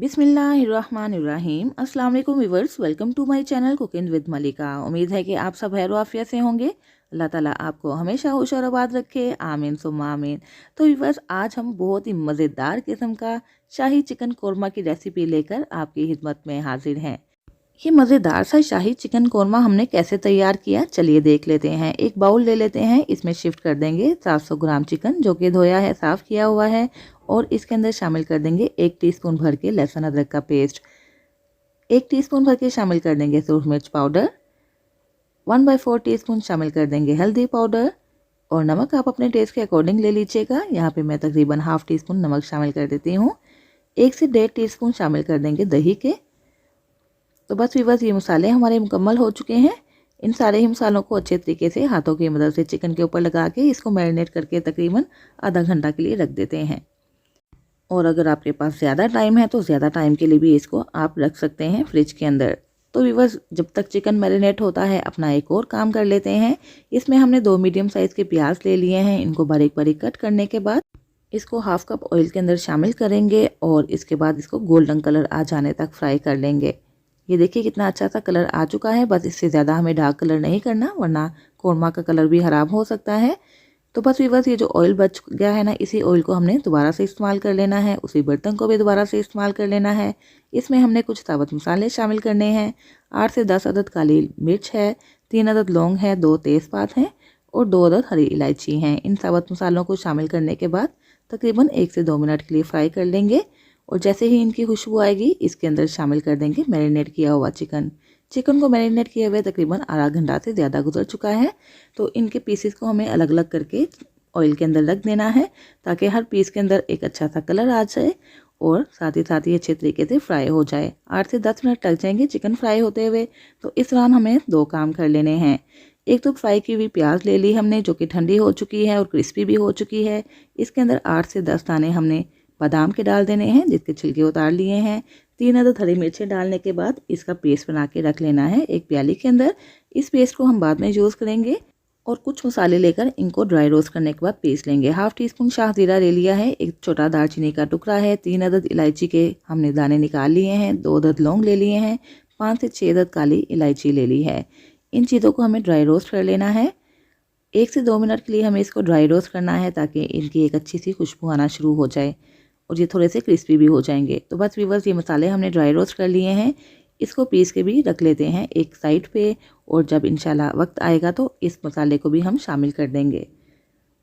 बिस्मिल्लाहिर्रहमानिर्रहीम। अस्सलाम वालेकुम viewers, welcome to my channel cooking with Malika. उम्मीद है कि आप सब खैर आफियत से होंगे। अल्लाह ताला आपको हमेशा खुश और आबाद रखे, आमीन सुम्मा आमीन। तो व्यूअर्स, आज हम बहुत ही मज़ेदार किस्म का शाही चिकन कोरमा की रेसिपी लेकर आपकी खिदमत में हाजिर हैं। ये मज़ेदार सा शाही चिकन कोरमा हमने कैसे तैयार किया, चलिए देख लेते हैं। एक बाउल ले लेते हैं, इसमें शिफ्ट कर देंगे 700 ग्राम चिकन जो कि धोया है, साफ़ किया हुआ है, और इसके अंदर शामिल कर देंगे 1 टीस्पून भर के लहसुन अदरक का पेस्ट, 1 टीस्पून भर के शामिल कर देंगे सूरज मिर्च पाउडर, 1/4 टीस्पून शामिल कर देंगे हल्दी पाउडर, और नमक आप अपने टेस्ट के अकॉर्डिंग ले लीजिएगा। यहाँ पे मैं तकरीबन ½ टीस्पून नमक शामिल कर देती हूँ। 1 से 1.5 टीस्पून शामिल कर देंगे दही के। तो बस व्यूअर्स, ये मसाले हमारे मुकम्मल हो चुके हैं। इन सारे ही मसालों को अच्छे तरीके से हाथों की मदद से चिकन के ऊपर लगा के इसको मैरिनेट करके तकरीबन आधा घंटा के लिए रख देते हैं। और अगर आपके पास ज़्यादा टाइम है तो ज़्यादा टाइम के लिए भी इसको आप रख सकते हैं फ्रिज के अंदर। तो व्यूअर्स, जब तक चिकन मैरिनेट होता है अपना एक और काम कर लेते हैं। इसमें हमने 2 मीडियम साइज़ के प्याज ले लिए हैं। इनको बारीक बारीक कट करने के बाद इसको ½ कप ऑयल के अंदर शामिल करेंगे और इसके बाद इसको गोल्डन कलर आ जाने तक फ्राई कर लेंगे। ये देखिए कितना अच्छा सा कलर आ चुका है। बस इससे ज़्यादा हमें डार्क कलर नहीं करना, वरना कोरमा का कलर भी ख़राब हो सकता है। तो बस व्यूअर्स, ये जो ऑयल बच गया है ना, इसी ऑयल को हमने दोबारा से इस्तेमाल कर लेना है। उसी बर्तन को भी दोबारा से इस्तेमाल कर लेना है। इसमें हमने कुछ साबुत मसाले शामिल करने हैं। 8 से 10 अदद काली मिर्च है, 3 अदद लौंग है, 2 तेज़पात हैं और 2 अदद हरी इलायची हैं। इन साबुत मसालों को शामिल करने के बाद तकरीबन 1 से 2 मिनट के लिए फ्राई कर लेंगे। और जैसे ही इनकी खुशबू आएगी, इसके अंदर शामिल कर देंगे मैरिनेट किया हुआ चिकन। चिकन को मैरिनेट किए हुए तकरीबन आधा घंटा से ज़्यादा गुजर चुका है। तो इनके पीसेस को हमें अलग अलग करके ऑयल के अंदर रख देना है, ताकि हर पीस के अंदर एक अच्छा सा कलर आ जाए और साथ ही अच्छे तरीके से फ्राई हो जाए। 8 से 10 मिनट लग जाएंगे चिकन फ्राई होते हुए। तो इस दौरान हमें 2 काम कर लेने हैं। एक तो फ्राई की हुई प्याज ले ली हमने, जो कि ठंडी हो चुकी है और क्रिस्पी भी हो चुकी है। इसके अंदर 8 से 10 दाने हमने बादाम के डाल देने हैं, जिसके छिलके उतार लिए हैं। 3 अदद हरी मिर्चें डालने के बाद इसका पेस्ट बना के रख लेना है एक प्याली के अंदर। इस पेस्ट को हम बाद में यूज़ करेंगे। और कुछ मसाले लेकर इनको ड्राई रोस्ट करने के बाद पीस लेंगे। ½ टीस्पून शाह जीरा ले लिया है, एक छोटा दालचीनी का टुकड़ा है, 3 अदद इलायची के हमने दाने निकाल लिए हैं, 2 अदद लौंग ले लिए हैं, 5 से 6 अदद काली इलायची ले ली है। इन चीज़ों को हमें ड्राई रोस्ट कर लेना है। 1 से 2 मिनट के लिए हमें इसको ड्राई रोस्ट करना है, ताकि इनकी एक अच्छी सी खुशबू आना शुरू हो जाए और ये थोड़े से क्रिस्पी भी हो जाएंगे। तो बस व्यूअर्स, ये मसाले हमने ड्राई रोस्ट कर लिए हैं। इसको पीस के भी रख लेते हैं एक साइड पे, और जब इंशाल्लाह वक्त आएगा तो इस मसाले को भी हम शामिल कर देंगे।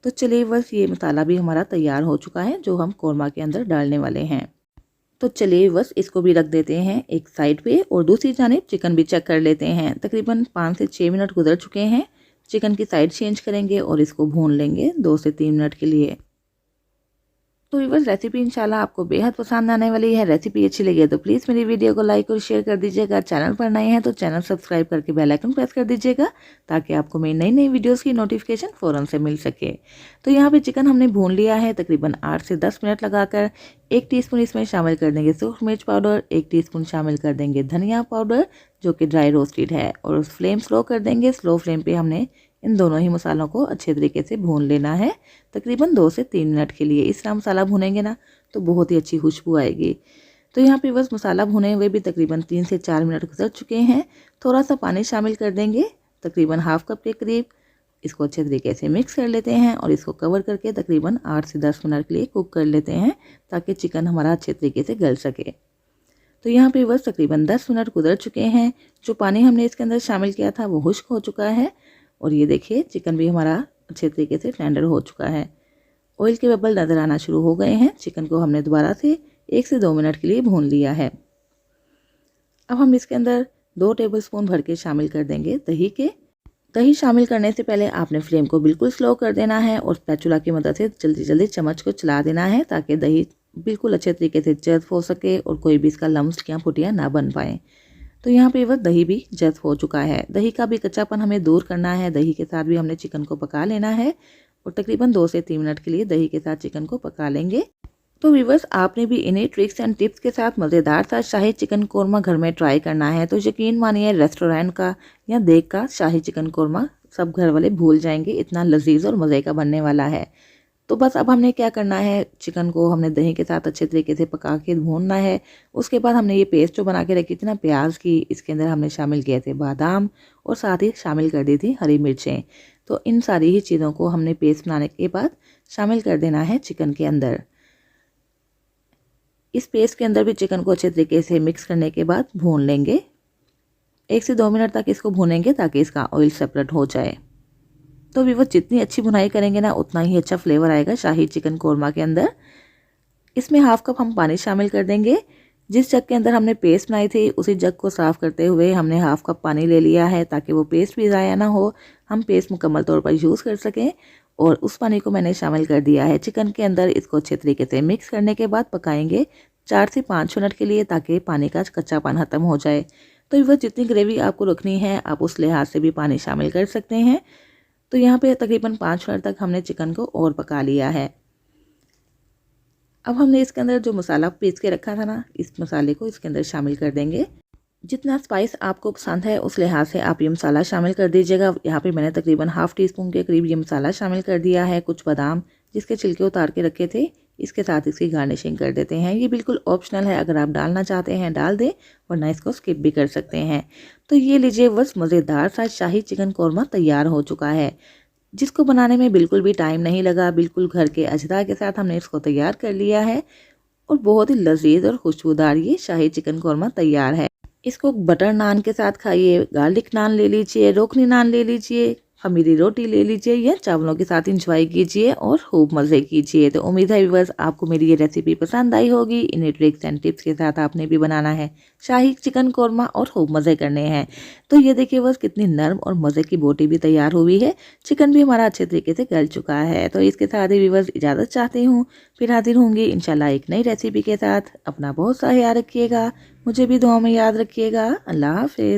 तो चलिए बस, ये मसाला भी हमारा तैयार हो चुका है जो हम कोरमा के अंदर डालने वाले हैं। तो चलिए बस, इसको भी रख देते हैं एक साइड पे और दूसरी जानिब चिकन भी चेक कर लेते हैं। तकरीबन 5 से 6 मिनट गुजर चुके हैं। चिकन की साइड चेंज करेंगे और इसको भून लेंगे 2 से 3 मिनट के लिए। तो व्यूअर्स, रेसिपी इंशाल्लाह आपको बेहद पसंद आने वाली है। रेसिपी अच्छी लगी है तो प्लीज़ मेरी वीडियो को लाइक और शेयर कर दीजिएगा। चैनल पर नए हैं तो चैनल सब्सक्राइब करके बेल आइकन प्रेस कर दीजिएगा, ताकि आपको मेरी नई नई वीडियोस की नोटिफिकेशन फ़ौरन से मिल सके। तो यहाँ पे चिकन हमने भून लिया है तकरीबन 8 से 10 मिनट लगाकर। 1 टीस्पून इसमें शामिल कर देंगे सूरज मिर्च पाउडर, 1 टीस्पून शामिल कर देंगे धनिया पाउडर जो कि ड्राई रोस्टेड है, और फ्लेम स्लो कर देंगे। स्लो फ्लेम पे हमने इन दोनों ही मसालों को अच्छे तरीके से भून लेना है तकरीबन 2 से 3 मिनट के लिए। इस तरह मसाला भूनेंगे ना तो बहुत ही अच्छी खुशबू आएगी। तो यहाँ पे बस मसाला भुने हुए भी तकरीबन 3 से 4 मिनट गुजर चुके हैं। थोड़ा सा पानी शामिल कर देंगे तकरीबन ½ कप के करीब। इसको अच्छे तरीके से मिक्स कर लेते हैं और इसको कवर करके तकरीबन 8 से 10 मिनट के लिए कुक कर लेते हैं, ताकि चिकन हमारा अच्छे तरीके से गल सके। तो यहाँ पे बस तकरीबन 10 मिनट गुजर चुके हैं। जो पानी हमने इसके अंदर शामिल किया था वो खुश्क हो चुका है, और ये देखिए चिकन भी हमारा अच्छे तरीके से टेंडर हो चुका है। ऑयल के बबल नज़र आना शुरू हो गए हैं। चिकन को हमने दोबारा से 1 से 2 मिनट के लिए भून लिया है। अब हम इसके अंदर 2 टेबलस्पून भर के शामिल कर देंगे दही के। दही शामिल करने से पहले आपने फ्लेम को बिल्कुल स्लो कर देना है और स्पैचुला की मदद से जल्दी जल्दी चम्मच को चला देना है, ताकि दही बिल्कुल अच्छे तरीके से जज़्ब हो सके और कोई भी इसका लम्स या फुटियाँ ना बन पाएँ। तो यहाँ पे वह दही भी जज़्ब हो चुका है। दही का भी कच्चापन हमें दूर करना है। दही के साथ भी हमने चिकन को पका लेना है और तकरीबन 2 से 3 मिनट के लिए दही के साथ चिकन को पका लेंगे। तो व्यूअर्स, आपने भी इन्हीं ट्रिक्स एंड टिप्स के साथ मज़ेदार सा शाही चिकन कोरमा घर में ट्राई करना है तो यकीन मानिए, रेस्टोरेंट का या देग का शाही चिकन कोरमा सब घर वाले भूल जाएंगे। इतना लजीज और मज़े का बनने वाला है। तो बस अब हमने क्या करना है, चिकन को हमने दही के साथ अच्छे तरीके से पका के भूनना है। उसके बाद हमने ये पेस्ट जो बना के रखी थी ना प्याज की, इसके अंदर हमने शामिल किए थे बादाम और साथ ही शामिल कर दी थी हरी मिर्चें। तो इन सारी ही चीज़ों को हमने पेस्ट बनाने के बाद शामिल कर देना है चिकन के अंदर। इस पेस्ट के अंदर भी चिकन को अच्छे तरीके से मिक्स करने के बाद भून लेंगे। 1 से 2 मिनट तक इसको भूनेंगे ताकि इसका ऑयल सेपरेट हो जाए। तो भी वो जितनी अच्छी भुनाई करेंगे ना उतना ही अच्छा फ्लेवर आएगा शाही चिकन कोरमा के अंदर। इसमें हाफ कप हम पानी शामिल कर देंगे। जिस जग के अंदर हमने पेस्ट बनाई थी उसी जग को साफ़ करते हुए हमने हाफ कप पानी ले लिया है ताकि वो पेस्ट भी ज़ाया ना हो, हम पेस्ट मुकम्मल तौर पर यूज़ कर सकें। और उस पानी को मैंने शामिल कर दिया है चिकन के अंदर। इसको अच्छे तरीके से मिक्स करने के बाद पकाएंगे 4 से 5 मिनट के लिए ताकि पानी का कच्चापन ख़त्म हो जाए। तो वह जितनी ग्रेवी आपको रखनी है आप उस लिहाज से भी पानी शामिल कर सकते हैं। तो यहाँ पे तकरीबन 5 मिनट तक हमने चिकन को और पका लिया है। अब हमने इसके अंदर जो मसाला पीस के रखा था ना, इस मसाले को इसके अंदर शामिल कर देंगे। जितना स्पाइस आपको पसंद है उस लिहाज से आप ये मसाला शामिल कर दीजिएगा। यहाँ पे मैंने तकरीबन हाफ़ टी स्पून के करीब ये मसाला शामिल कर दिया है। कुछ बादाम जिसके छिलके उतार के रखे थे, इसके साथ इसकी गार्निशिंग कर देते हैं। ये बिल्कुल ऑप्शनल है, अगर आप डालना चाहते हैं डाल दें वरना इसको स्किप भी कर सकते हैं। तो ये लीजिए बस मज़ेदार सा शाही चिकन कौरमा तैयार हो चुका है, जिसको बनाने में बिल्कुल भी टाइम नहीं लगा। बिल्कुल घर के अजदा के साथ हमने इसको तैयार कर लिया है और बहुत ही लजीज और खुशबूदार ये शाही चिकन कौरमा तैयार है। इसको बटर नान के साथ खाइए, गार्लिक नान ले लीजिए, रोकनी नान ले लीजिए, खमीरी रोटी ले लीजिए या चावलों के साथ इंजॉय कीजिए और खूब मज़े कीजिए। तो उम्मीद है व्यूअर्स आपको मेरी ये रेसिपी पसंद आई होगी। इन्हें ट्रिक्स एंड टिप्स के साथ आपने भी बनाना है शाही चिकन कौरमा और खूब मज़े करने हैं। तो ये देखिए बस कितनी नरम और मज़े की बोटी भी तैयार हुई है। चिकन भी हमारा अच्छे तरीके से गल चुका है। तो इसके साथ ही व्यूअर्स इजाज़त चाहती हूँ, फिर हाजिर होंगी इंशाल्लाह एक नई रेसिपी के साथ। अपना बहुत सा ख्याल रखिएगा, मुझे भी दुआ में याद रखिएगा। अल्लाह हाफिज़।